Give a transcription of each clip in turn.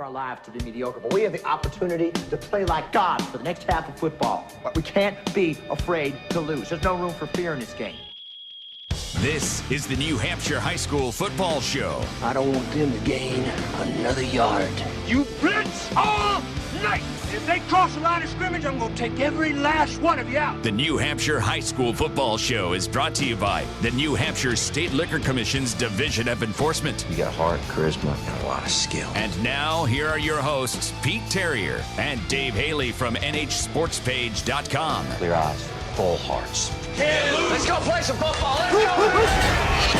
alive to be mediocre, but we have the opportunity to play like gods for the next half of football. But we can't be afraid to lose. There's no room for fear in this game. This is the New Hampshire High School Football Show. I don't want them to gain another yard. You blitz all night. If they cross the line of scrimmage, I'm going to take every last one of you out. The New Hampshire High School Football Show is brought to you by the New Hampshire State Liquor Commission's Division of Enforcement. You got heart, charisma, and a lot of skill. And now, here are your hosts, Pete Terrier and Dave Haley from NHSportsPage.com. Clear eyes, full hearts. Can't lose. Let's go play some football. Let's go.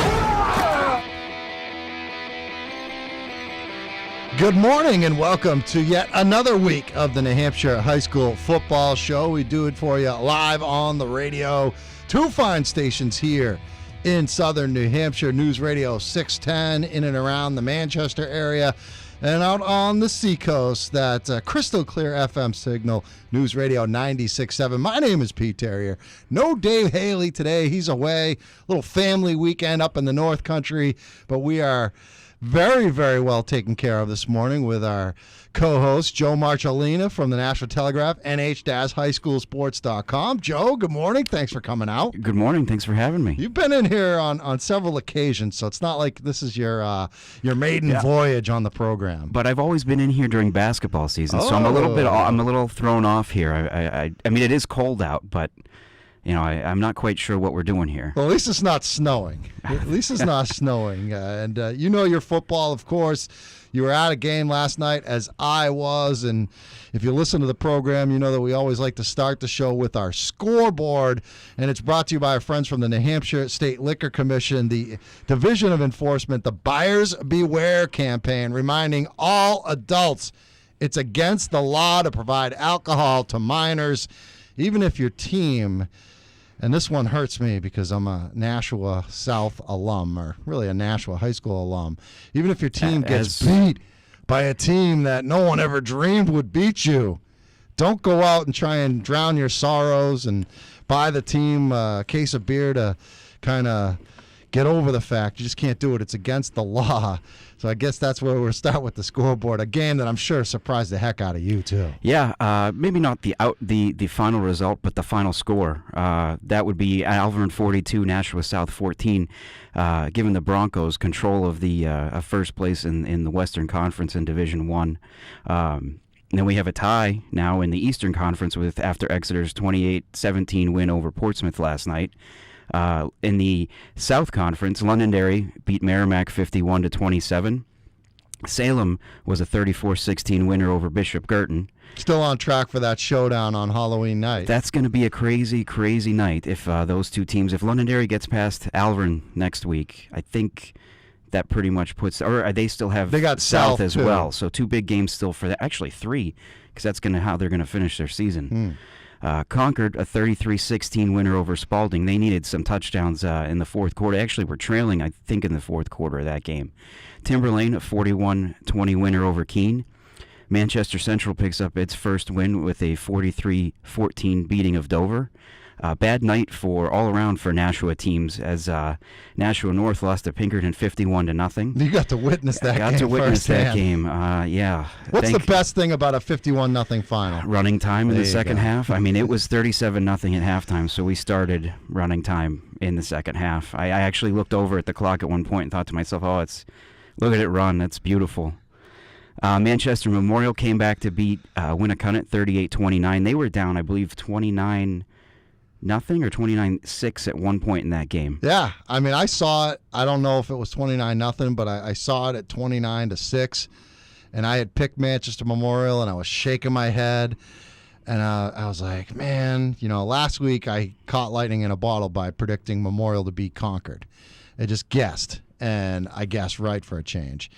Good morning and welcome to yet another week of the New Hampshire High School Football Show. We do it for you live on the radio. Two fine stations here in southern New Hampshire. News Radio 610 in and around the Manchester area. And out on the seacoast, that crystal clear FM signal, News Radio 96.7. My name is Pete Terrier. No Dave Haley today. He's away. Little family weekend up in the North Country. But we are very, very well taken care of this morning with our co-host, Joe Marcellina from the Nashville Telegraph, nh-highschoolsports.com. Joe, good morning. Thanks for coming out. Good morning. Thanks for having me. You've been in here on several occasions, so it's not like this is your maiden voyage on the program. But I've always been in here during basketball season, so I'm a little thrown off here. I mean, it is cold out, but you know, I'm not quite sure what we're doing here. Well, at least it's not snowing. At least it's not snowing. And you know your football, of course. You were at a game last night, as I was. And if you listen to the program, you know that we always like to start the show with our scoreboard. And it's brought to you by our friends from the New Hampshire State Liquor Commission, the Division of Enforcement, the Buyers Beware campaign, reminding all adults it's against the law to provide alcohol to minors, even if your team. And this one hurts me because I'm a Nashua South alum, or really a Nashua High School alum. Even if your team gets beat by a team that no one ever dreamed would beat you, don't go out and try and drown your sorrows and buy the team a case of beer to kind of get over the fact. You just can't do it. It's against the law. So I guess that's where we'll start with the scoreboard, a game that I'm sure surprised the heck out of you, too. Yeah, maybe not the final result, but the final score. That would be Alvern 42, Nashua South 14, giving the Broncos control of the first place in the Western Conference in Division I. Then we have a tie now in the Eastern Conference with after Exeter's 28-17 win over Portsmouth last night. In the South Conference, Londonderry beat Merrimack 51-27. Salem was a 34-16 winner over Bishop Girton. Still on track for that showdown on Halloween night. That's going to be a crazy, crazy night if those two teams, if Londonderry gets past Alvern next week, I think that pretty much puts, or they still have they got South as too. Well. So two big games still for that. Actually three, because that's how they're going to finish their season. Concord, a 33-16 winner over Spalding. They needed some touchdowns in the fourth quarter. Actually, were trailing, I think, in the fourth quarter of that game. Timberlane, a 41-20 winner over Keene. Manchester Central picks up its first win with a 43-14 beating of Dover. Bad night all around for Nashua teams as Nashua North lost to Pinkerton 51-0. You got to witness that game. I got to witness that game. What's the best thing about a 51-0 final? Running time in the second half. I mean, it was 37-0 at halftime, so we started running time in the second half. I actually looked over at the clock at one point and thought to myself, look at it run. That's beautiful. Manchester Memorial came back to beat Winnacunnet 38-29. They were down, I believe, 29-0 or 29-6 at one point in that game. Yeah, I mean, I saw it. I don't know if it was 29-0, but I saw it at 29-6, and I had picked Manchester Memorial, and I was shaking my head, and I was like, man, last week I caught lightning in a bottle by predicting Memorial to beat Concord. I just guessed, and I guessed right for a change.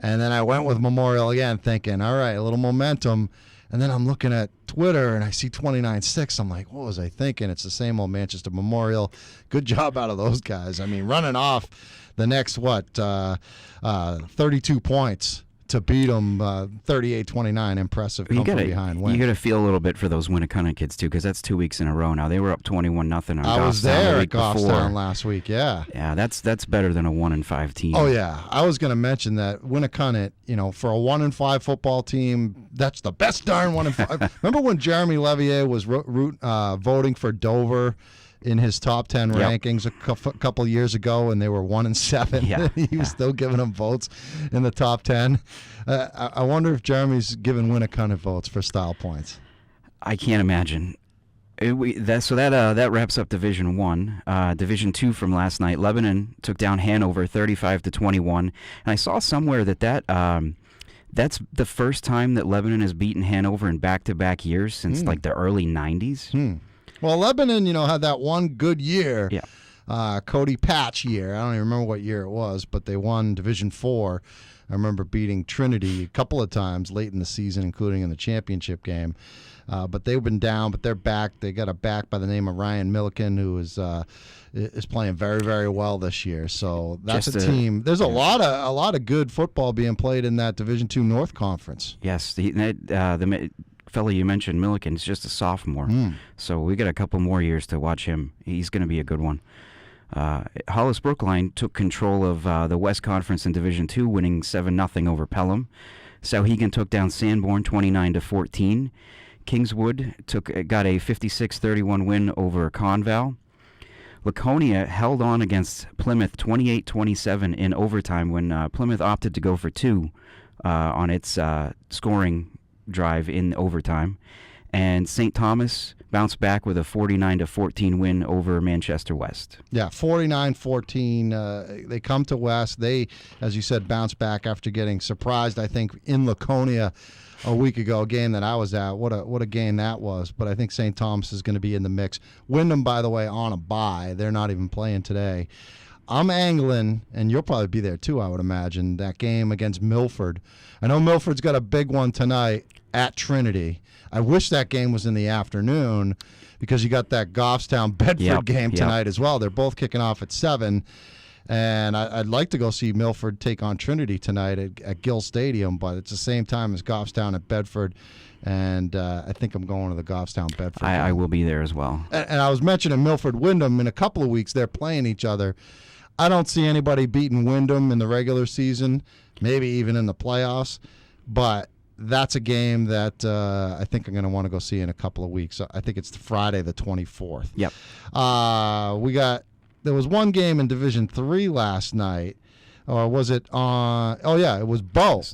And then I went with Memorial again, thinking, all right, a little momentum. And then I'm looking at Twitter, and I see 29-6. I'm like, what was I thinking? It's the same old Manchester Memorial. Good job out of those guys. I mean, running off the next, 32 points to beat them 38-29. Impressive come from behind win. You got to feel a little bit for those Winnicott kids, too, because that's 2 weeks in a row now. They were up 21-0 on Goffstown. I was there at Goffstown before. last week, yeah. Yeah, that's better than a 1-5 team. Oh, yeah. I was going to mention that Winnicott, for a 1-5 football team, that's the best darn 1-5. Remember when Jeremy Levier was voting for Dover in his top 10 rankings a couple years ago, and they were 1-7. Yeah, he was still giving them votes in the top 10. I wonder if Jeremy's giving Winnicott votes for style points. I can't imagine. That wraps up Division 1. Division 2 from last night, Lebanon took down Hanover 35-21. And I saw somewhere that's the first time that Lebanon has beaten Hanover in back-to-back years since like the early 90s. Well, Lebanon, had that one good year, Yeah. Cody Patch year. I don't even remember what year it was, but they won Division 4. I remember beating Trinity a couple of times late in the season, including in the championship game. But they've been down, but they're back. They got a back by the name of Ryan Milliken, who is playing very, very well this year. So that's a team. There's a lot of good football being played in that Division 2 North Conference. Yes, the fellow you mentioned, Milliken, is just a sophomore. So we got a couple more years to watch him. He's going to be a good one. Hollis Brookline took control of the West Conference in Division 2, winning 7-0 over Pelham. Souhegan took down Sanborn 29-14. Kingswood got a 56-31 win over Conval. Laconia held on against Plymouth 28-27 in overtime when Plymouth opted to go for 2 on its scoring drive in overtime. And St. Thomas bounced back with a 49-14 win over Manchester West. Yeah, 49-14. They come to West. They, as you said, bounce back after getting surprised, I think, in Laconia a week ago, a game that I was at. What a game that was. But I think St. Thomas is going to be in the mix. Wyndham, by the way, on a bye. They're not even playing today. I'm angling, and you'll probably be there too, I would imagine, that game against Milford. I know Milford's got a big one tonight at Trinity. I wish that game was in the afternoon because you got that Goffstown-Bedford game tonight as well. They're both kicking off at 7. And I'd like to go see Milford take on Trinity tonight at Gill Stadium, but it's the same time as Goffstown at Bedford. And I think I'm going to the Goffstown-Bedford. I will be there as well. And I was mentioning Milford-Wyndham. In a couple of weeks, they're playing each other. I don't see anybody beating Wyndham in the regular season, maybe even in the playoffs. But that's a game that I think I'm going to want to go see in a couple of weeks. I think it's Friday the 24th. Yep. There was one game in Division 3 last night. Or was it on? Oh, yeah, it was Bow.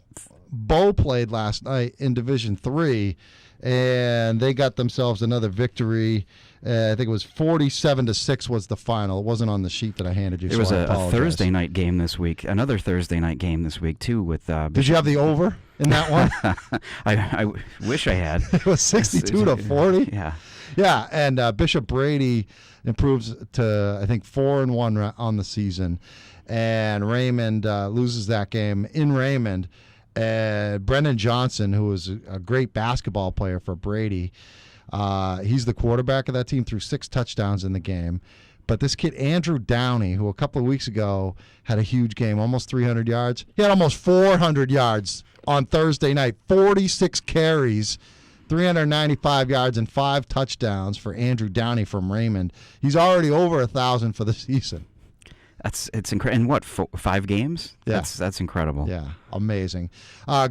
Bow played last night in Division 3, and they got themselves another victory. I think it was 47-6 was the final. It wasn't on the sheet that I handed you. There was a Thursday night game this week, another Thursday night game this week, too. With Did you have the over in that one? I wish I had. It was 62-40. Yeah. Yeah, and Bishop Brady improves to, I think, 4-1 on the season. And Raymond loses that game in Raymond. Brendan Johnson, who was a great basketball player for Brady, he's the quarterback of that team, threw 6 touchdowns in the game. But this kid, Andrew Downey, who a couple of weeks ago had a huge game, almost 300 yards. He had almost 400 yards on Thursday night, 46 carries, 395 yards, and 5 touchdowns for Andrew Downey from Raymond. He's already over 1,000 for the season. It's incredible. And what, 5 games? Yeah. That's incredible. Yeah, amazing.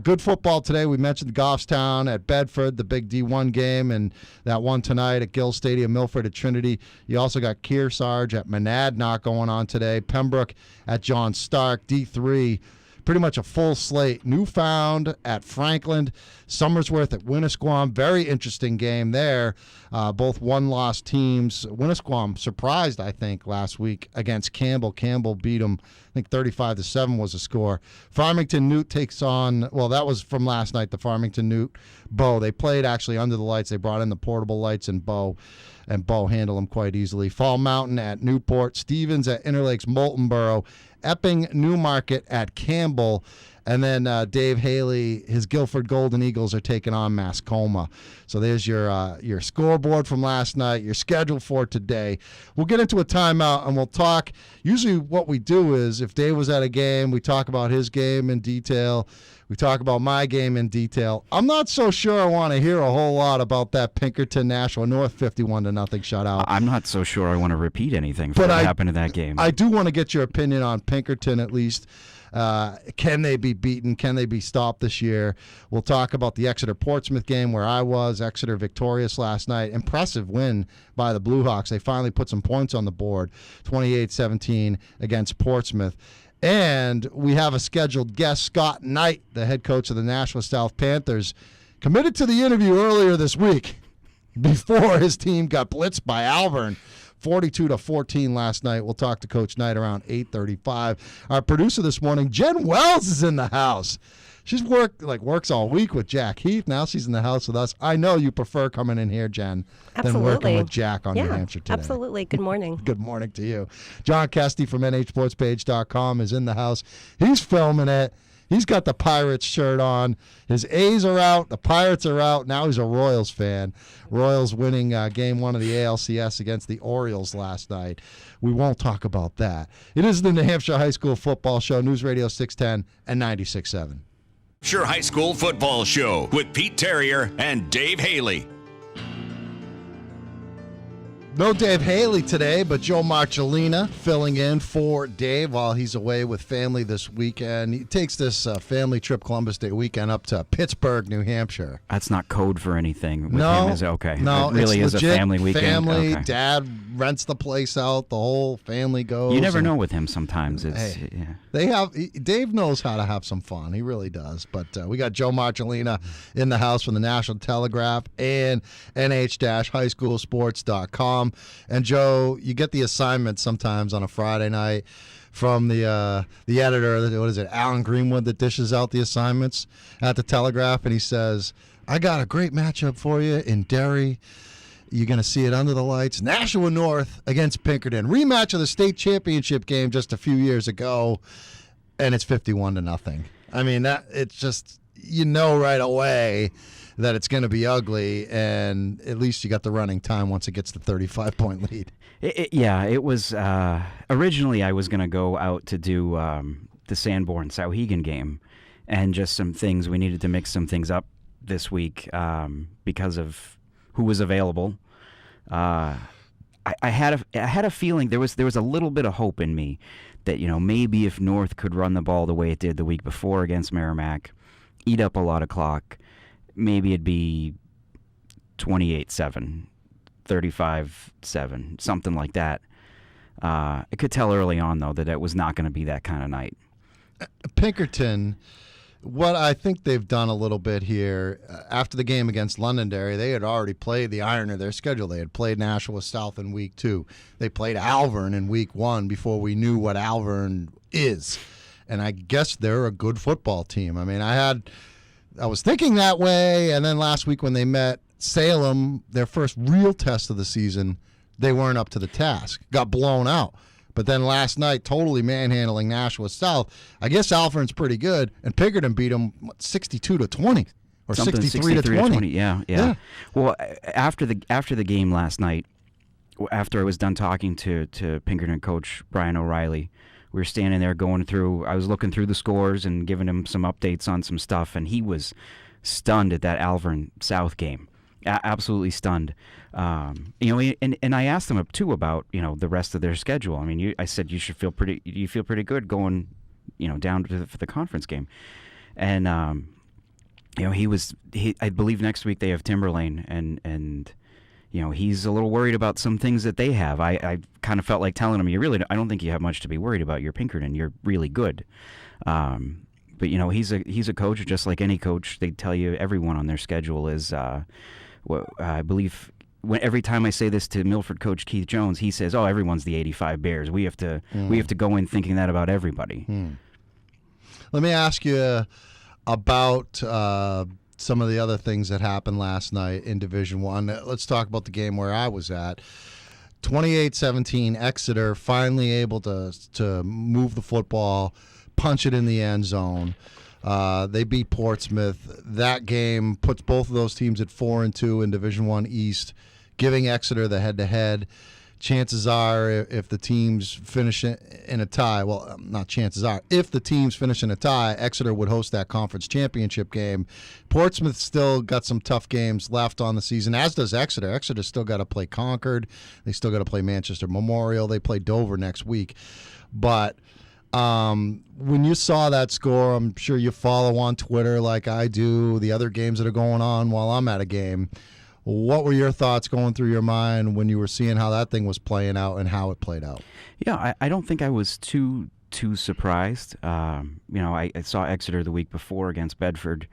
Good football today. We mentioned Goffstown at Bedford, the big D1 game, and that one tonight at Gill Stadium, Milford at Trinity. You also got Kearsarge at Monadnock going on today. Pembroke at John Stark. D3, pretty much a full slate. Newfound at Franklin. Somersworth at Winnisquam. Very interesting game there. Both one-loss teams. Winnisquam surprised, I think, last week against Campbell. Campbell beat them, I think 35-7 was the score. Farmington Newt takes on, well, that was from last night, the Farmington Newt Bow. They played actually under the lights. They brought in the portable lights, and Bow handled them quite easily. Fall Mountain at Newport. Stevens at Interlakes Moltenboro. Epping Newmarket at Campbell. And then Dave Haley, his Guilford Golden Eagles are taking on Mascoma. So there's your scoreboard from last night, your schedule for today. We'll get into a timeout and we'll talk. Usually what we do is if Dave was at a game, we talk about his game in detail. We talk about my game in detail. I'm not so sure I want to hear a whole lot about that Pinkerton Nashua North 51-0 shutout. I'm not so sure I want to repeat anything from what happened in that game. I do want to get your opinion on Pinkerton at least. Can they be beaten? Can they be stopped this year? We'll talk about the Exeter-Portsmouth game where I was. Exeter victorious last night. Impressive win by the Blue Hawks. They finally put some points on the board, 28-17 against Portsmouth. And we have a scheduled guest, Scott Knight, the head coach of the Nashua South Panthers, committed to the interview earlier this week before his team got blitzed by Alvern. 42-14 last night. We'll talk to Coach Knight around 8:35. Our producer this morning, Jen Wells, is in the house. She's works all week with Jack Heath. Now she's in the house with us. I know you prefer coming in here, Jen, than working with Jack on New Hampshire Today. Absolutely. Good morning. Good morning to you. John Kesty from NHSportsPage.com is in the house. He's filming it. He's got the Pirates shirt on. His A's are out. The Pirates are out. Now he's a Royals fan. Royals winning Game 1 of the ALCS against the Orioles last night. We won't talk about that. It is the New Hampshire High School Football Show, News Radio 610 and 96.7. Hampshire High School Football Show with Pete Terrier and Dave Haley. No Dave Haley today, but Joe Marcellina filling in for Dave while he's away with family this weekend. He takes this family trip Columbus Day weekend up to Pittsburgh, New Hampshire. That's not code for anything with no, him, is it? Okay. No, it really it's is a family weekend. Family, okay. Dad rents the place out, the whole family goes. You never know with him sometimes. Dave knows how to have some fun. He really does. But we got Joe Marcellina in the house from the National Telegraph and nh-highschoolsports.com. And Joe, you get the assignment sometimes on a Friday night from the editor, what is it, Alan Greenwood, that dishes out the assignments at the Telegraph, and he says, I got a great matchup for you in Derry. You're going to see it under the lights. Nashua North against Pinkerton. Rematch of the state championship game just a few years ago, and it's 51-0. I mean, it's just, right away that it's going to be ugly, and at least you got the running time once it gets the 35-point lead. It was originally I was going to go out to do the Sanborn-Sauhegan game, and just some things, we needed to mix some things up this week because of who was available. I had a feeling there was a little bit of hope in me that maybe if North could run the ball the way it did the week before against Merrimack, eat up a lot of clock, maybe it'd be 28-7, 35-7, something like that. I could tell early on though that it was not going to be that kind of night. Pinkerton, what I think they've done a little bit here, after the game against Londonderry, they had already played the iron of their schedule. They had played Nashua South in week 2. They played Alvern in week 1 before we knew what Alvern is. And I guess they're a good football team. I mean, I was thinking that way, and then last week when they met Salem, their first real test of the season, they weren't up to the task. Got blown out. But then last night, totally manhandling Nashua South. I guess Alfred's pretty good, and Pinkerton beat them 62-20 or 63-20. Yeah. Well, after the game last night, after I was done talking to Pinkerton coach Brian O'Reilly, we were standing there I was looking through the scores and giving him some updates on some stuff, and he was stunned at that Alvern South game. Absolutely stunned. And I asked him too about the rest of their schedule. I mean, I said you feel pretty good going down for the conference game, and I believe next week they have Timberlane, and he's a little worried about some things that they have. I kind of felt like telling him, I don't think you have much to be worried about. You're Pinkerton. You're really good. But he's a coach, just like any coach. They tell you everyone on their schedule is. I believe every time I say this to Milford coach Keith Jones, he says, "Oh, everyone's the '85 Bears. We have to go in thinking that about everybody." Let me ask you about some of the other things that happened last night in Division I. Let's talk about the game where I was at. 28-17, Exeter finally able to move the football, punch it in the end zone. They beat Portsmouth. That game puts both of those teams at 4-2 in Division I East, giving Exeter the head-to-head. Chances are, if the teams finish in a tie, well, not chances are, if the teams finish in a tie, Exeter would host that conference championship game. Portsmouth still got some tough games left on the season, as does Exeter. Exeter still got to play Concord. They still got to play Manchester Memorial. They play Dover next week. But when you saw that score, I'm sure you follow on Twitter like I do, the other games that are going on while I'm at a game. What were your thoughts going through your mind when you were seeing how that thing was playing out and how it played out? Yeah, I don't think I was too surprised. I saw Exeter the week before against Bedford.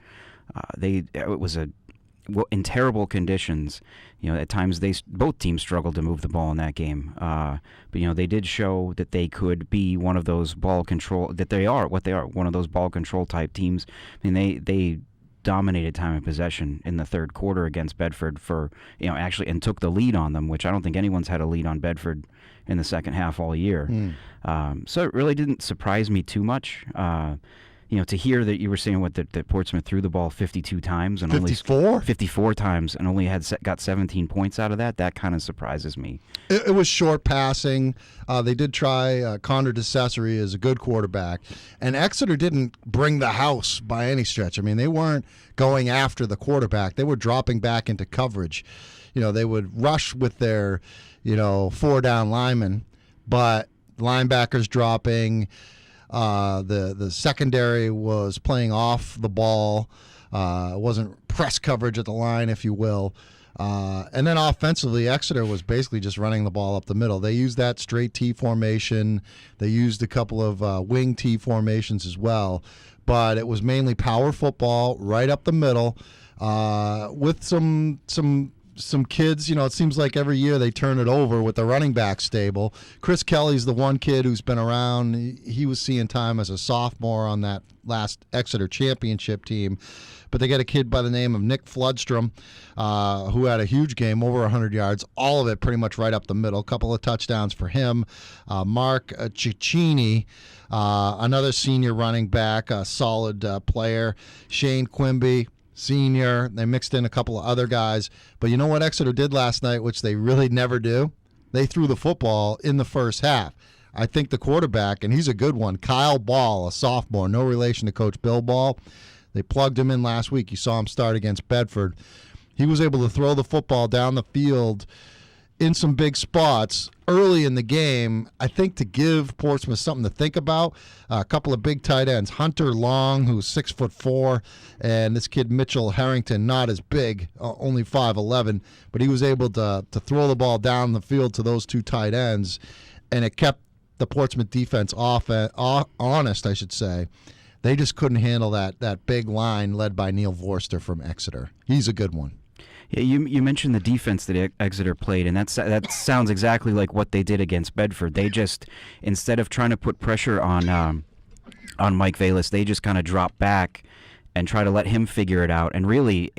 It was in terrible conditions. At times both teams struggled to move the ball in that game. But they did show that they could be one of those ball control, that they are one of those ball control type teams. I mean, they dominated time of possession in the third quarter against Bedford and took the lead on them, which I don't think anyone's had a lead on Bedford in the second half all year. So it really didn't surprise me too much. To hear that you were saying that Portsmouth threw the ball 52 times and 54 times and only got 17 points out of that kind of surprises me. It was short passing. They did try Connor DeCesare as a good quarterback, and Exeter didn't bring the house by any stretch. I mean, they weren't going after the quarterback. They were dropping back into coverage. They would rush with their 4-down linemen, but linebackers dropping. The secondary was playing off the ball. It wasn't press coverage at the line, if you will. And then offensively, Exeter was basically just running the ball up the middle. They used that straight T formation. They used a couple of wing T formations as well. But it was mainly power football right up the middle with some kids. It seems like every year they turn it over with the running back stable. Chris Kelly's the one kid who's been around. He was seeing time as a sophomore on that last Exeter championship team. But they got a kid by the name of Nick Floodstrom who had a huge game, over 100 yards, all of it pretty much right up the middle. A couple of touchdowns for him. Mark Cicchini, another senior running back, a solid player. Shane Quimby, senior. They mixed in a couple of other guys. But you know what Exeter did last night, which they really never do? They threw the football in the first half. I think the quarterback, and he's a good one, Kyle Ball, a sophomore, no relation to Coach Bill Ball. They plugged him in last week. You saw him start against Bedford. He was able to throw the football down the field in some big spots early in the game, I think, to give Portsmouth something to think about. A couple of big tight ends, Hunter Long, who's 6'4", and this kid Mitchell Harrington, not as big, only 5'11", but he was able to throw the ball down the field to those two tight ends, and it kept the Portsmouth defense honest, I should say. They just couldn't handle that big line led by Neil Vorster from Exeter. He's a good one. Yeah, you mentioned the defense that Exeter played, and that sounds exactly like what they did against Bedford. They just, instead of trying to put pressure on Mike Valis, they just kind of dropped back and try to let him figure it out. And really,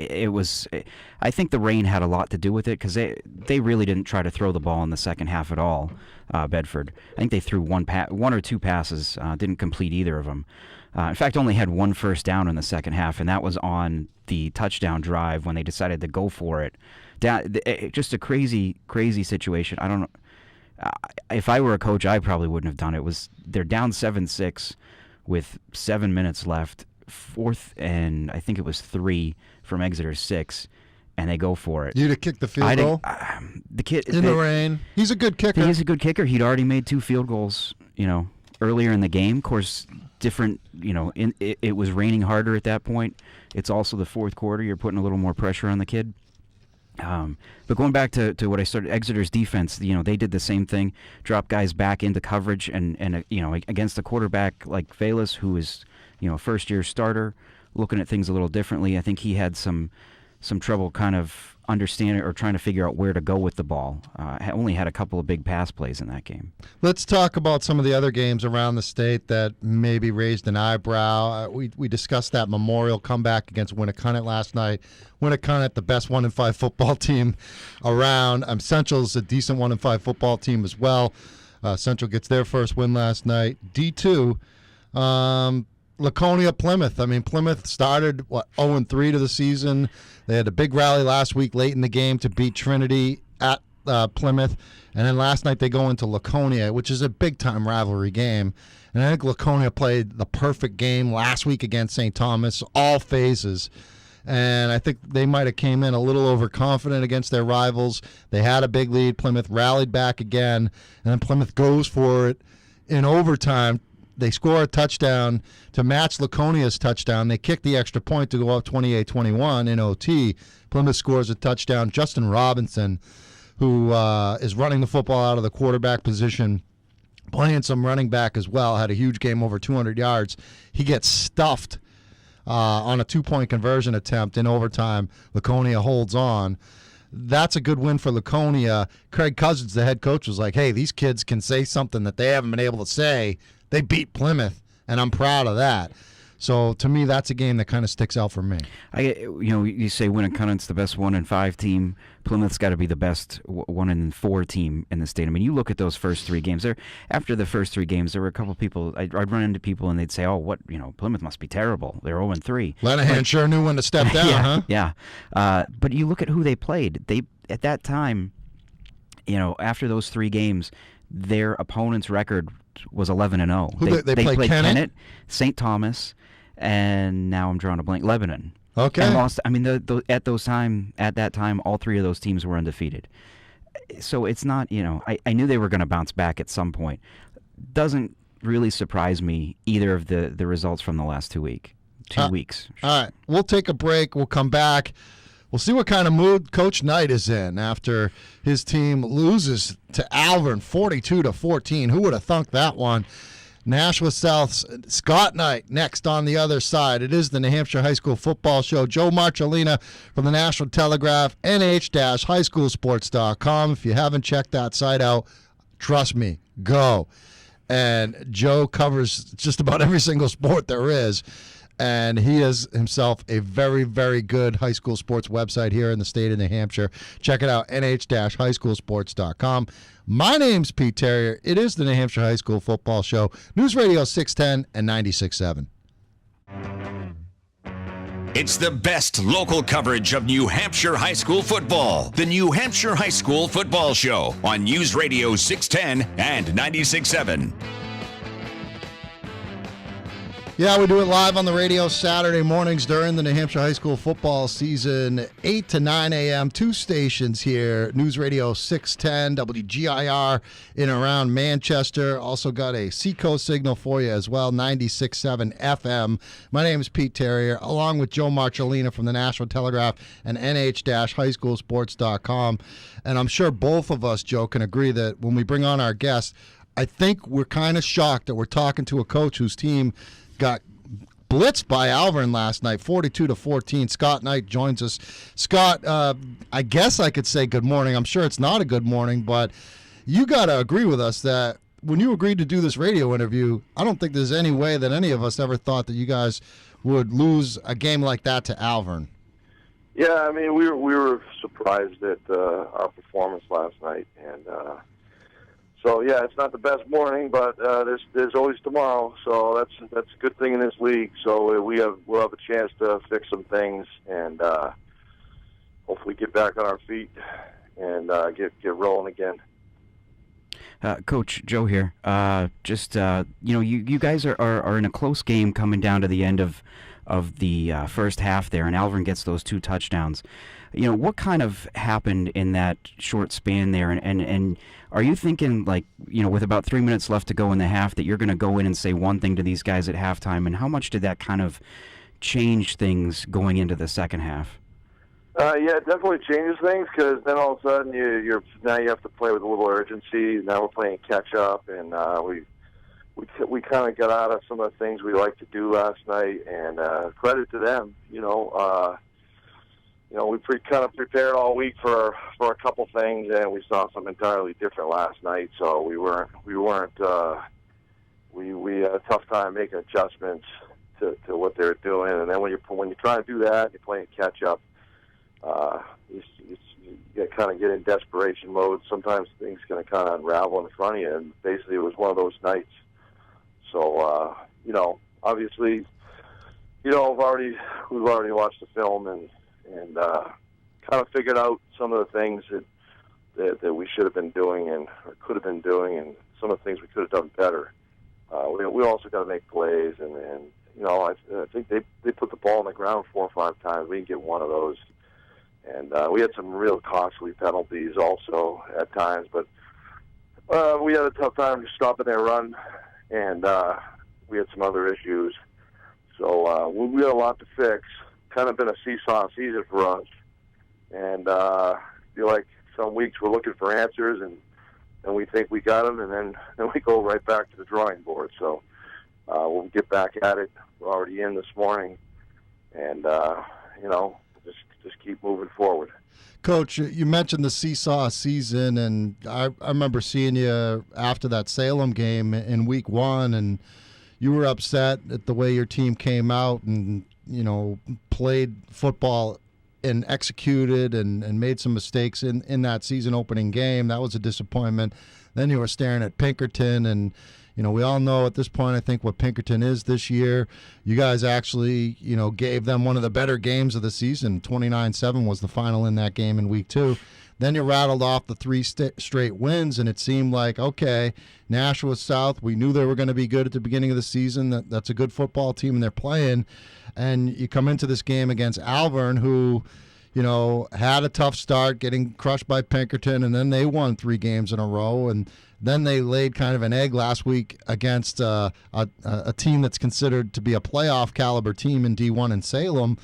I think the rain had a lot to do with it, because they really didn't try to throw the ball in the second half at all, Bedford. I think they threw one or two passes, didn't complete either of them. In fact, only had one first down in the second half, and that was on the touchdown drive when they decided to go for it. Just a crazy, crazy situation. I don't know. If I were a coach, I probably wouldn't have done it. They're down 7-6 with 7 minutes left, fourth and I think it was 3 from Exeter's 6, and they go for it. You'd have kicked the field goal? The kid in the rain. He's a good kicker. He's a good kicker. He'd already made 2 field goals, earlier in the game. Of course, different, it was raining harder at that point. It's also the fourth quarter. You're putting a little more pressure on the kid. But going back to what I started, Exeter's defense, they did the same thing, drop guys back into coverage, and against a quarterback like Valis, who is, a first-year starter, looking at things a little differently. I think he had some trouble kind of understanding or trying to figure out where to go with the ball. Only had a couple of big pass plays in that game. Let's talk about some of the other games around the state that maybe raised an eyebrow. We discussed that Memorial comeback against Winnacunnet last night. Winnacunnet, the best 1-5 football team around. Central's a decent 1-5 football team as well. Central gets their first win last night. D2, Laconia, Plymouth. I mean, Plymouth started, 0-3 to the season. They had a big rally last week late in the game to beat Trinity at Plymouth. And then last night they go into Laconia, which is a big-time rivalry game. And I think Laconia played the perfect game last week against St. Thomas, all phases. And I think they might have came in a little overconfident against their rivals. They had a big lead. Plymouth rallied back again. And then Plymouth goes for it in overtime. They score a touchdown to match Laconia's touchdown. They kick the extra point to go up 28-21 in OT. Plymouth scores a touchdown. Justin Robinson, who is running the football out of the quarterback position, playing some running back as well, had a huge game, over 200 yards. He gets stuffed on a 2-point conversion attempt in overtime. Laconia holds on. That's a good win for Laconia. Craig Cousins, the head coach, was like, hey, these kids can say something that they haven't been able to say. They beat Plymouth, and I'm proud of that. So to me, that's a game that kind of sticks out for me. You say Winnicott's the best 1-5 team. Plymouth's got to be the best 1-4 team in the state. I mean, you look at those first 3 games. After the first 3 games, there were a couple of people. I'd run into people and they'd say, "Oh, Plymouth must be terrible. They're 0-3." Lenihan sure knew when to step down, huh? Yeah. But you look at who they played. They at that time, after those 3 games, their opponent's record was 11-0. They played Kennett, St. Thomas, and now I'm drawing a blank, Lebanon. Okay. And lost. I mean, at that time, all 3 of those teams were undefeated. So it's not, I knew they were going to bounce back at some point. Doesn't really surprise me, either of the results from the last 2 weeks. All right. We'll take a break. We'll come back. We'll see what kind of mood Coach Knight is in after his team loses to Alvern 42-14. Who would have thunk that one? Nashua South's Scott Knight next on the other side. It is the New Hampshire High School Football Show. Joe Marcellina from the National Telegraph, nh-highschoolsports.com. If you haven't checked that site out, trust me, go. And Joe covers just about every single sport there is. And he is himself a very, very good high school sports website here in the state of New Hampshire. Check it out, nh-highschoolsports.com. My name's Pete Terrier. It is the New Hampshire High School Football Show. News Radio 610 and 96.7. It's the best local coverage of New Hampshire high school football. The New Hampshire High School Football Show on News Radio 610 and 96.7. Yeah, we do it live on the radio Saturday mornings during the New Hampshire High School football season, 8 to 9 a.m., 2 stations here, News Radio 610, WGIR in and around Manchester. Also got a Seacoast signal for you as well, 96.7 FM. My name is Pete Terrier, along with Joe Marcellina from the National Telegraph and nh-highschoolsports.com. And I'm sure both of us, Joe, can agree that when we bring on our guests, I think we're kind of shocked that we're talking to a coach whose team got blitzed by Alvern last night, 42-14. Scott Knight joins us. Scott, I guess I could say good morning. I'm sure it's not a good morning, but you got to agree with us that when you agreed to do this radio interview, I don't think there's any way that any of us ever thought that you guys would lose a game like that to Alvern. Yeah, I mean, we were surprised at our performance last night, and so yeah, it's not the best morning, but there's always tomorrow. So that's a good thing in this league. So we'll have a chance to fix some things and hopefully get back on our feet and get rolling again. Coach Joe here. You guys are in a close game coming down to the end of the first half there, and Alvern gets those 2 touchdowns. What kind of happened in that short span there, and are you thinking, with about 3 minutes left to go in the half, that you're going to go in and say one thing to these guys at halftime, and how much did that kind of change things going into the second half? Yeah, it definitely changes things, because then all of a sudden you have to play with a little urgency. Now we're playing catch up, and we kind of got out of some of the things we liked to do last night, and credit to them. We kind of prepared all week for a couple things, and we saw something entirely different last night. So we had a tough time making adjustments to what they were doing. And then when you try to do that, you're playing catch up. You kind of get in desperation mode. Sometimes things going to kind of unravel in front of you, and basically it was one of those nights. So obviously, we've already watched the film and kind of figured out some of the things that we should have been doing or could have been doing, and some of the things we could have done better. We also got to make plays, and I think they put the ball on the ground 4 or 5 times. We didn't get one of those, and we had some real costly penalties also at times. But we had a tough time stopping their run, and we had some other issues. So we had a lot to fix. Kind of been a seesaw season for us, and I feel like some weeks we're looking for answers, and we think we got them, and then we go right back to the drawing board. So we'll get back at it. We're already in this morning, and just keep moving forward. Coach, you mentioned the seesaw season, and I remember seeing you after that Salem game in week 1, and you were upset at the way your team came out and, played football and executed and made some mistakes in that season opening game. That was a disappointment. Then you were staring at Pinkerton, and we all know at this point, I think, what Pinkerton is this year. You guys actually, gave them one of the better games of the season. 29-7 was the final in that game in week 2. Then you rattled off the 3 straight wins, and it seemed like, okay, Nashua South, we knew they were going to be good at the beginning of the season. That's a good football team, and they're playing. And you come into this game against Alvern, who, had a tough start, getting crushed by Pinkerton, and then they won 3 games in a row. And then they laid kind of an egg last week against a team that's considered to be a playoff caliber team in D1 in Salem.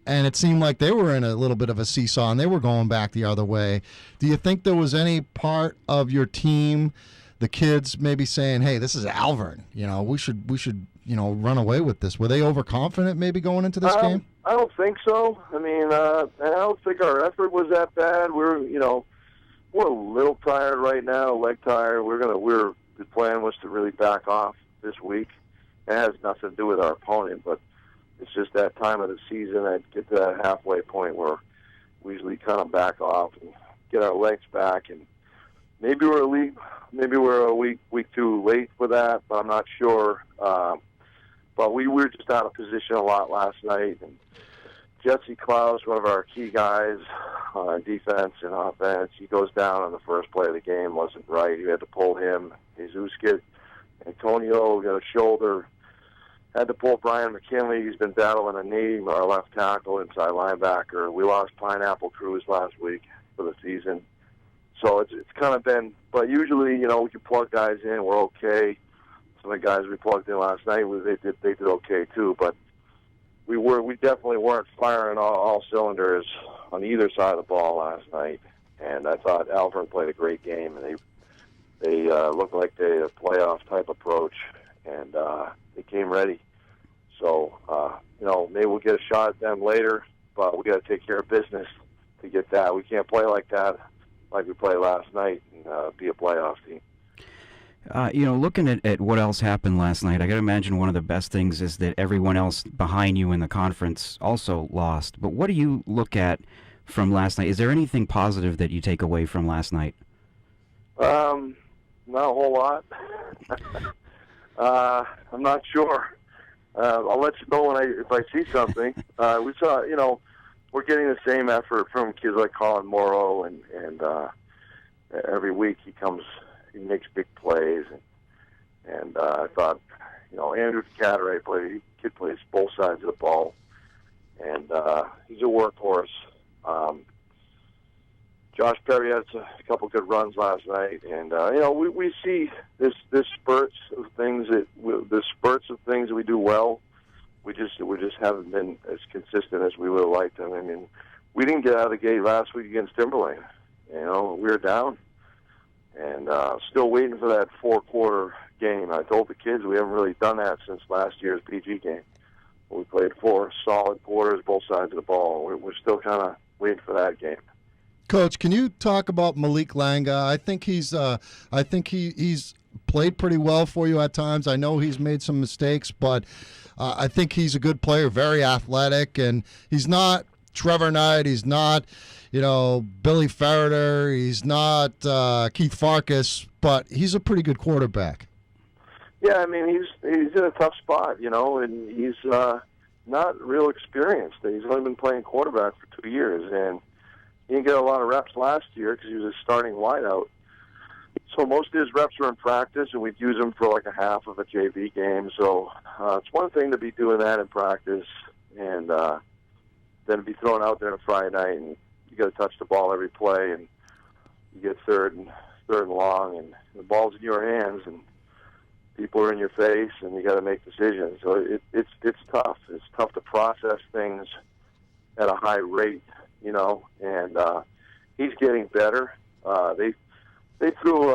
And it seemed like they were in a little bit of a seesaw, and they were going back the other way. Do you think there was any part of your team, the kids maybe saying, hey, this is Alvern, we should run away with this? Were they overconfident maybe going into this game? I don't think so. I mean, I don't think our effort was that bad. We're a little tired right now, leg tired. The plan was to really back off this week. It has nothing to do with our opponent, but it's just that time of the season. I'd get to that halfway point where we usually kind of back off and get our legs back. And maybe we're a week too late for that, but I'm not sure. But we were just out of position a lot last night. And Jesse Klaus, one of our key guys on defense and offense, he goes down on the first play of the game. Wasn't right. You had to pull him. Jesus Antonio got a shoulder. Had to pull Brian McKinley. He's been battling a knee, our left tackle, inside linebacker. We lost Pineapple Cruz last week for the season. So it's kind of been, but usually, we can plug guys in. We're okay. Some of the guys we plugged in last night, they did okay too. But we definitely weren't firing all cylinders on either side of the ball last night. And I thought Alvern played a great game, and they looked like they had a playoff type approach, and they came ready. So, maybe we'll get a shot at them later, but we got to take care of business to get that. We can't play like that, like we played last night, and be a playoff team. Looking at what else happened last night, I got to imagine one of the best things is that everyone else behind you in the conference also lost. But what do you look at from last night? Is there anything positive that you take away from last night? Not a whole lot. I'm not sure. I'll let you know if I see something. We saw, we're getting the same effort from kids like Colin Morrow, and every week he makes big plays, and I thought, Andrew Catteray plays both sides of the ball, and he's a workhorse. Josh Perry had a couple good runs last night, and we see this spurts of things that we do well. We just haven't been as consistent as we would have liked. I mean, we didn't get out of the gate last week against Timberlane. We were down, and still waiting for that 4-quarter game. I told the kids we haven't really done that since last year's PG game. We played 4 solid quarters, both sides of the ball. We're still kind of waiting for that game. Coach, can you talk about Malik Langa? I think he's played pretty well for you at times. I know he's made some mistakes, but I think he's a good player, very athletic, and he's not Trevor Knight. He's not, Billy Ferreter. He's not Keith Farkas, but he's a pretty good quarterback. Yeah, I mean, he's in a tough spot, and he's not real experienced. He's only been playing quarterback for 2 years, and he didn't get a lot of reps last year because he was a starting wideout. So most of his reps were in practice, and we'd use him for like a half of a JV game. So it's one thing to be doing that in practice, and then to be thrown out there on a Friday night, and you got to touch the ball every play, and you get third and long, and the ball's in your hands, and people are in your face, and you got to make decisions. So it's tough. It's tough to process things at a high rate, and he's getting better. They threw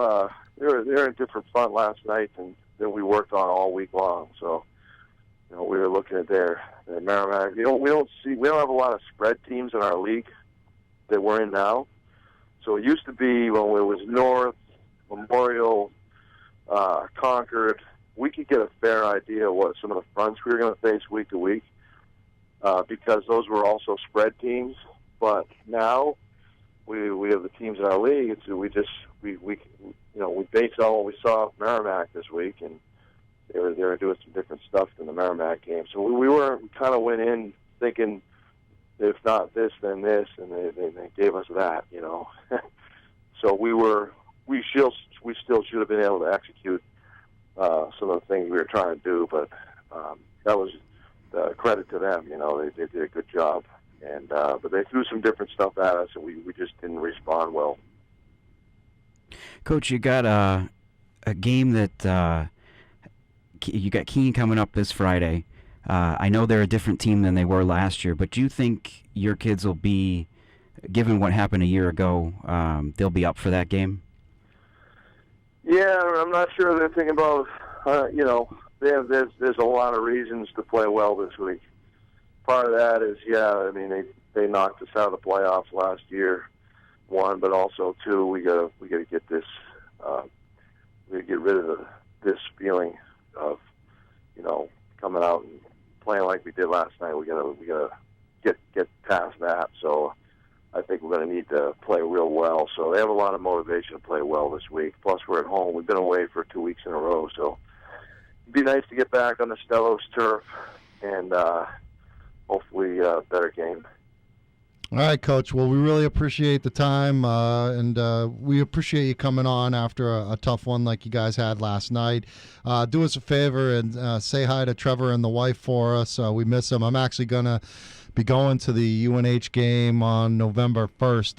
they're in a different front last night than we worked on all week long. So we were looking at their Merrimack. We don't have a lot of spread teams in our league that we're in now. So it used to be when it was North, Memorial, Concord, we could get a fair idea of what some of the fronts we were going to face week to week because those were also spread teams. But now we have the teams in our league. We based on what we saw at Merrimack this week, and they were doing some different stuff in the Merrimack game. So we kind of went in thinking, if not this, then this, and they gave us that, So we still should have been able to execute some of the things we were trying to do, but that was credit to them. They did a good job, and but they threw some different stuff at us, and we just didn't respond well. Coach, you got a game that you got Keene coming up this Friday. I know they're a different team than they were last year, but do you think your kids will be, given what happened a year ago, they'll be up for that game? Yeah, I'm not sure they're thinking about, there's a lot of reasons to play well this week. Part of that is, they knocked us out of the playoffs last year, one, but also two, we gotta get this, we gotta get rid of this feeling of, coming out and playing like we did last night. We gotta get past that. So I think we're going to need to play real well. So they have a lot of motivation to play well this week. Plus, we're at home. We've been away for 2 weeks in a row. So it'd be nice to get back on the Stellos turf and hopefully a better game. All right, Coach. Well, we really appreciate the time, and we appreciate you coming on after a tough one like you guys had last night. Do us a favor and say hi to Trevor and the wife for us. We miss them. I'm actually going to be going to the UNH game on November 1st,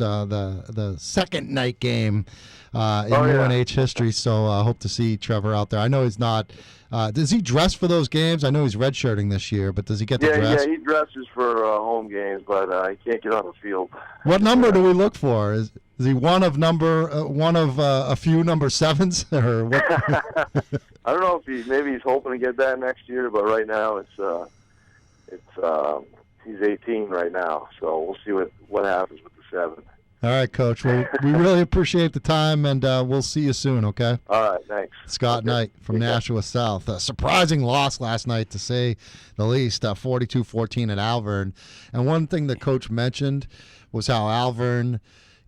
the second night game in UNH history. So I hope to see Trevor out there. I know he's not. Does he dress for those games? I know he's redshirting this year, but does he get to dress? Yeah, he dresses for home games, but he can't get on the field. What number do we look for? Is he one of a few number 7s, or what? I don't know if maybe he's hoping to get that next year, but right now he's 18 right now, so we'll see what happens with the 7. All right, Coach. Well, we really appreciate the time, and we'll see you soon, okay? All right, thanks. Scott Knight from Nashua South. A surprising loss last night, to say the least, 42-14 at Alvern. And one thing that Coach mentioned was how Alvern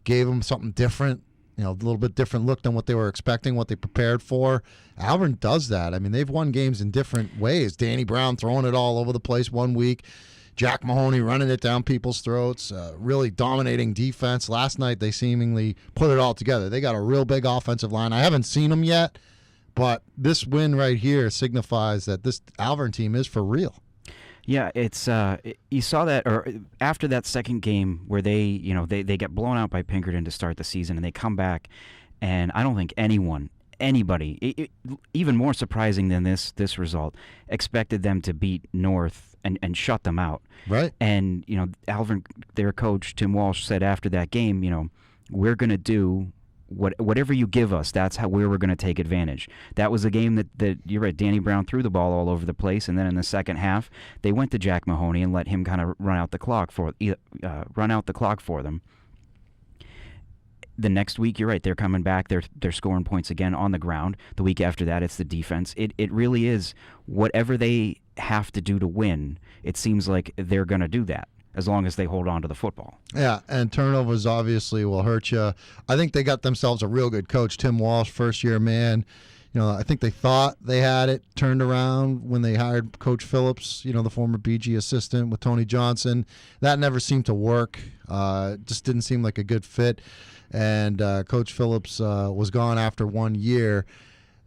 gave him something different, a little bit different look than what they were expecting, what they prepared for. Alvern does that. I mean, they've won games in different ways. Danny Brown throwing it all over the place one week. Jack Mahoney running it down people's throats, really dominating defense. Last night, they seemingly put it all together. They got a real big offensive line. I haven't seen them yet, but this win right here signifies that this Alvern team is for real. Yeah, it's you saw that, or after that second game where they get blown out by Pinkerton to start the season, and they come back, and I don't think anybody, even more surprising than this result, expected them to beat North and shut them out. Right. And, Alvern, their coach, Tim Walsh, said after that game, we're going to do whatever you give us. That's how we're going to take advantage. That was a game that you're right, Danny Brown threw the ball all over the place, and then in the second half, they went to Jack Mahoney and let him kind of run out the clock for them. The next week, you're right, they're coming back. They're scoring points again on the ground. The week after that, it's the defense. It really is whatever they have to do to win. It seems like they're going to do that as long as they hold on to the football. Yeah, and turnovers obviously will hurt you. I think they got themselves a real good coach, Tim Walsh, first-year man. I think they thought they had it turned around when they hired Coach Phillips, the former BG assistant with Tony Johnson. That never seemed to work. Just didn't seem like a good fit. And Coach Phillips was gone after 1 year.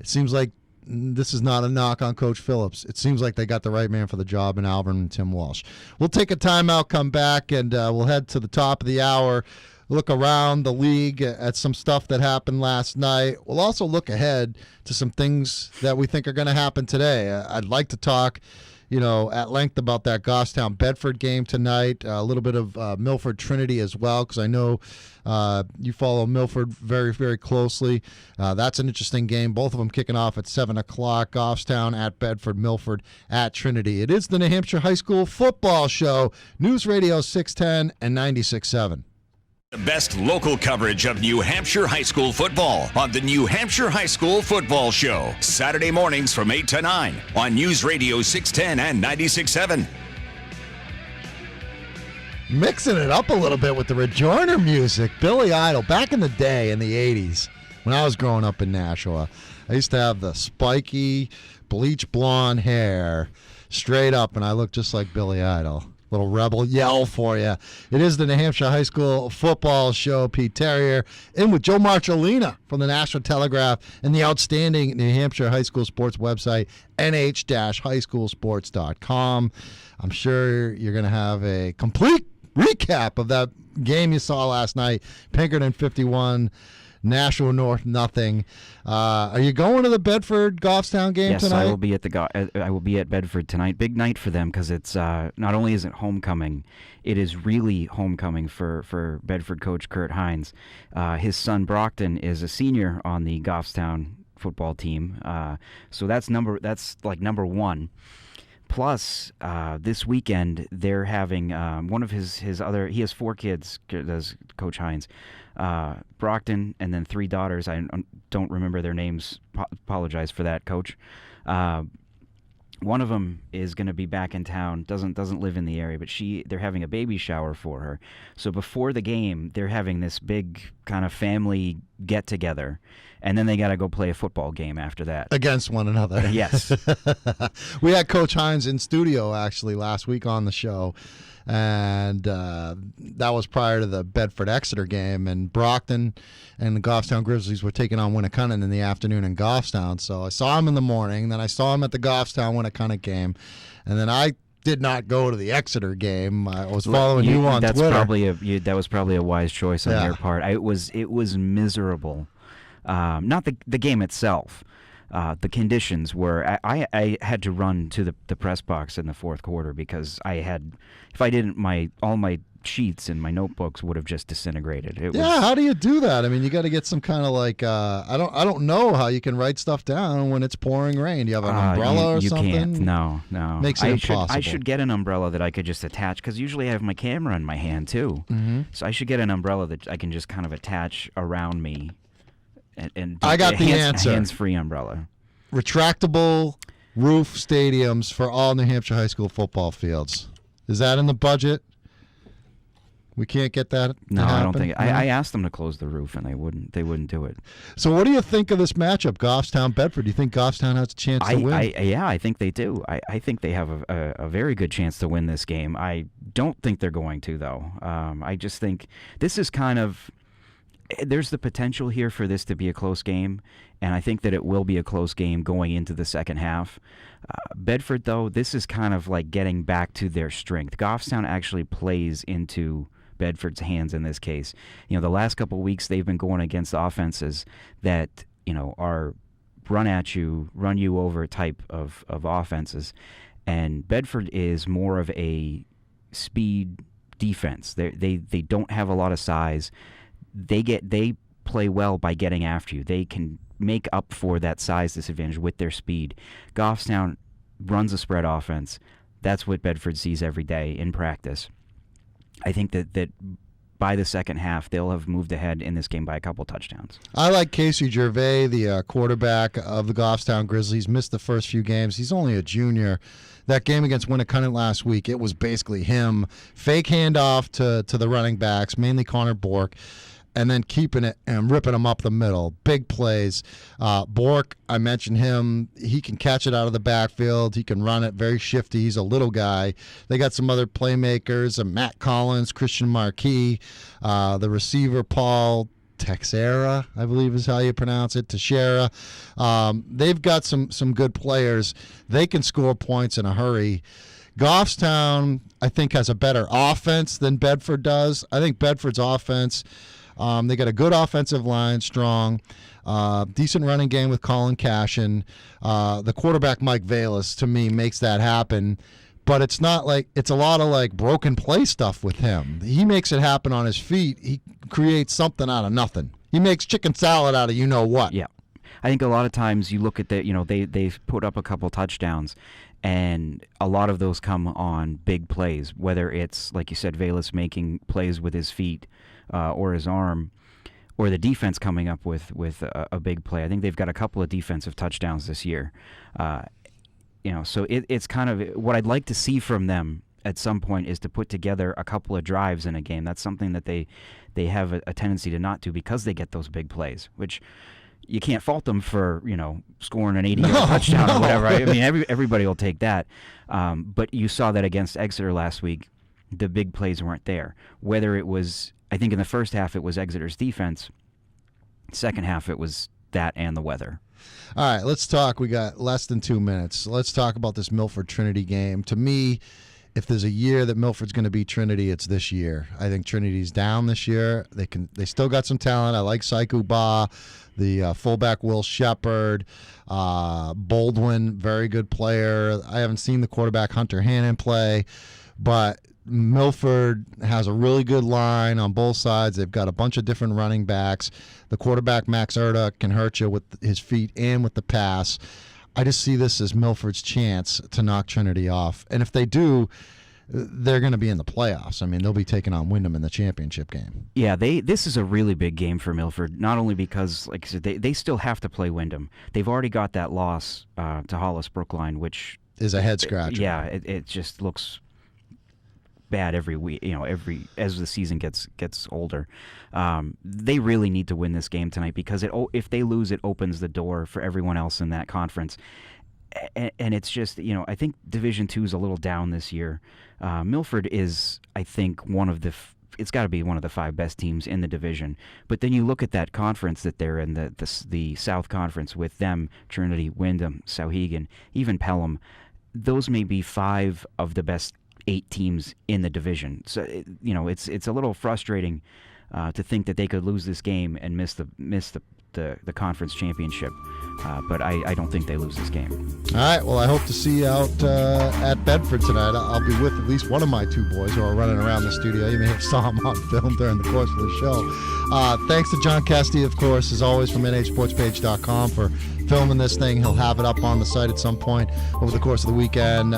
It seems like this is not a knock on Coach Phillips. It seems like they got the right man for the job in Alvin and Tim Walsh. We'll take a timeout, come back, and we'll head to the top of the hour, look around the league at some stuff that happened last night. We'll also look ahead to some things that we think are going to happen today. I'd like to talk, at length about that Goffstown-Bedford game tonight, a little bit of Milford-Trinity as well, because I know you follow Milford very, very closely. That's an interesting game. Both of them kicking off at 7 o'clock. Goffstown at Bedford, Milford at Trinity. It is the New Hampshire High School Football Show, News Radio 610 and 96.7. The best local coverage of New Hampshire high school football on the New Hampshire High School Football Show. Saturday mornings from 8 to 9 on News Radio 610 and 96.7. Mixing it up a little bit with the Rejoinder music. Billy Idol, back in the day in the 80s when I was growing up in Nashua, I used to have the spiky bleach blonde hair straight up, and I looked just like Billy Idol. Little rebel yell for you. It is the New Hampshire High School Football Show. Pete Terrier in with Joe Marcellina from the National Telegraph and the outstanding New Hampshire High School Sports website, nh-highschoolsports.com. I'm sure you're going to have a complete recap of that game you saw last night. Pinkerton 51, Nashua North nothing. Are you going to the Bedford Goffstown game tonight? Yes, I will be at I will be at Bedford tonight. Big night for them because it's not only is it homecoming, it is really homecoming for Bedford coach Kurt Hines. His son Brockton is a senior on the Goffstown football team, so that's number one. Plus, this weekend they're having one of his other. He has 4 kids. Does Coach Hines? Brockton, and then 3 daughters. I don't remember their names. Apologize for that, Coach. One of them is going to be back in town. Doesn't live in the area, but they're having a baby shower for her. So before the game, they're having this big kind of family get together, and then they got to go play a football game after that against one another. Yes. We had Coach Hines in studio actually last week on the show, and that was prior to the Bedford-Exeter game, and Brockton and the Goffstown Grizzlies were taking on Winnicunnet in the afternoon in Goffstown. So I saw him in the morning, then I saw him at the Goffstown-Winnicunnet game, and then I did not go to the Exeter game. I was following you on Twitter. That was probably a wise choice on your part. It was miserable. Not the game itself. The conditions were. I had to run to the press box in the fourth quarter because if I didn't, all my sheets and my notebooks would have just disintegrated. How do you do that? I mean, you got to get some kind of I don't know how you can write stuff down when it's pouring rain. Do you have an umbrella or something? You can't. No. Makes it impossible. I should get an umbrella that I could just attach because usually I have my camera in my hand too. Mm-hmm. So I should get an umbrella that I can just kind of attach around me. And I got the answer. Hands-free umbrella. Retractable roof stadiums for all New Hampshire high school football fields. Is that in the budget? We can't get that. No, I don't think. I asked them to close the roof, and they wouldn't. They wouldn't do it. So, what do you think of this matchup, Goffstown Bedford? Do you think Goffstown has a chance to win? I think they do. I think they have a very good chance to win this game. I don't think they're going to, though. I just think this is kind of. There's the potential here for this to be a close game, and I think that it will be a close game going into the second half. Bedford, though, this is kind of like getting back to their strength. Goffstown actually plays into Bedford's hands in this case. The last couple of weeks they've been going against offenses that, are run at you, run you over type of offenses, and Bedford is more of a speed defense. They don't have a lot of size. They play well by getting after you. They can make up for that size disadvantage with their speed. Goffstown runs a spread offense. That's what Bedford sees every day in practice. I think that by the second half, they'll have moved ahead in this game by a couple touchdowns. I like Casey Gervais, the quarterback of the Goffstown Grizzlies. Missed the first few games. He's only a junior. That game against Winnicunnet last week, it was basically him. Fake handoff to the running backs, mainly Connor Bork. and then keeping it and ripping them up the middle. Big plays. Bork, I mentioned him. He can catch it out of the backfield. He can run it, very shifty. He's a little guy. They got some other playmakers, Matt Collins, Christian Marquis, the receiver, Paul Texera, I believe is how you pronounce it, Teixeira. They've got some good players. They can score points in a hurry. Goffstown, I think, has a better offense than Bedford does. I think Bedford's offense, they got a good offensive line, strong, decent running game with Colin Cashin. The quarterback, Mike Vallis, to me, makes that happen. But it's not like it's a lot of like broken play stuff with him. He makes it happen on his feet. He creates something out of nothing. He makes chicken salad out of you know what. Yeah. I think a lot of times you look at they've put up a couple touchdowns, and a lot of those come on big plays, whether it's, like you said, Vallis making plays with his feet or his arm, or the defense coming up with a big play. I think they've got a couple of defensive touchdowns this year. So it's kind of what I'd like to see from them at some point is to put together a couple of drives in a game. That's something that they have a tendency to not do because they get those big plays, which you can't fault them for, scoring an 80-yard touchdown or whatever. Right? I mean, everybody will take that. But you saw that against Exeter last week. The big plays weren't there. Whether it was, I think in the first half it was Exeter's defense. Second half it was that and the weather. All right, let's talk. We got less than 2 minutes. Let's talk about this Milford-Trinity game. To me, if there's a year that Milford's going to beat Trinity, it's this year. I think Trinity's down this year. They still got some talent. I like Saiku Ba, the fullback Will Shepard, Baldwin, very good player. I haven't seen the quarterback Hunter Hannon play, but Milford has a really good line on both sides. They've got a bunch of different running backs. The quarterback, Max Erda, can hurt you with his feet and with the pass. I just see this as Milford's chance to knock Trinity off. And if they do, they're going to be in the playoffs. I mean, they'll be taking on Wyndham in the championship game. Yeah, this is a really big game for Milford, not only because, like I said, they still have to play Wyndham. They've already got that loss to Hollis Brookline, which is a head-scratcher. Yeah, it just looks bad every week, as the season gets older. They really need to win this game tonight because if they lose, it opens the door for everyone else in that conference. And it's just, I think Division II is a little down this year. Milford is, I think, it's got to be one of the 5 best teams in the division. But then you look at that conference that they're in, the South Conference with them, Trinity, Wyndham, Sauhegan, even Pelham. Those may be 5 of the best 8 teams in the division. So it's a little frustrating to think that they could lose this game and miss the conference championship. But I don't think they lose this game. All right. Well, I hope to see you out at Bedford tonight. I'll be with at least one of my 2 boys who are running around the studio. You may have saw them on film during the course of the show. Thanks to John Casti, of course, as always, from nhsportspage.com for filming this thing. He'll have it up on the site at some point over the course of the weekend.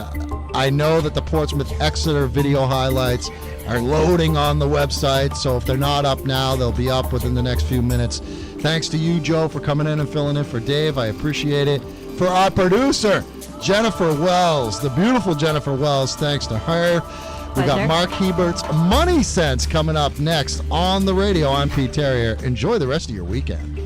I know that the Portsmouth Exeter video highlights are loading on the website, so if they're not up now, they'll be up within the next few minutes. Thanks to you, Joe, for coming in and filling in for Dave. I appreciate it. For our producer, Jennifer Wells, the beautiful Jennifer Wells, thanks to her. We got Mark Hebert's Money Sense coming up next on the radio. I'm Pete Terrier. Enjoy the rest of your weekend.